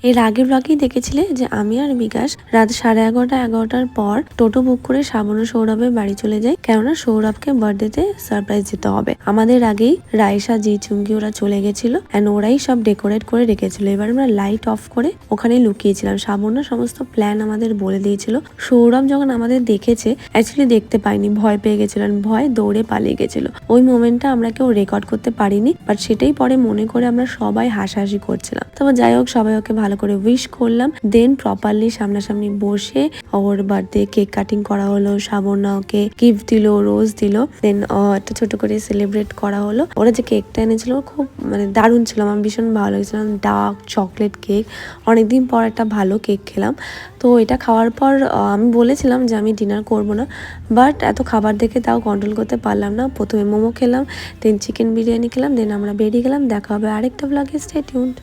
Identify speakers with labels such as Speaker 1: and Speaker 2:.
Speaker 1: এর আগের ব্লগেই দেখেছিলে যে আমি আর বিকাশ রাত 11:30-11টার পর টোটো বুক করে শাবন ও সৌরভের বাড়ি চলে যাই, কেননা সৌরভকে বার্থডেতে সারপ্রাইজ দিতে হবে। আমাদের আগেই রাইসা, জি, চুমকি ওরা চলে গেছিল এন্ড ওরাই সব ডেকোরেট করে রেখেছিল। এবার আমরা লাইট অফ করে ওখানে লুকিয়েছিলাম। শাবন সমস্ত প্ল্যান আমাদের বলে দিয়েছিল। সৌরভ যখন আমাদের দেখেছে, অ্যাকচুয়ালি দেখতে পাইনি, ভয় পেয়ে গেছিল, ভয় দৌড়ে পালিয়ে গেছিল। ওই মোমেন্টটা আমরা কেউ রেকর্ড করতে পারিনি, বাট সেটাই পরে মনে করে আমরা সবাই হাসাহাসি করছিলাম। তবে যাই হোক, সবাই ওকে ভালো করে উইশ করলাম, দেন প্রপারলি সামনাসামনি বসে ওর বার্থডে কেক কাটিং করা হলো। শাবনা ওকে গিফট দিল, রোজ দিল, দেন একটা ছোট করে সেলিব্রেট করা হলো। ওরা যে কেকটা এনেছিল খুব দারুণ ছিল, আমার ভীষণ ভালো লেগেছিল, ডার্ক চকলেট কেক। অনেকদিন পর একটা ভালো কেক খেলাম। তো এটা খাওয়ার পর আমি বলেছিলাম যে আমি ডিনার করব না, বাট এত খাবার দেখে তাও কন্ট্রোল করতে পারলাম না। প্রথমে মোমো খেলাম, দেন চিকেন বিরিয়ানি খেলাম, দেন আমরা বেরিয়ে গেলাম। দেখা হবে আরেকটা ব্লগে, স্টে টিউনড।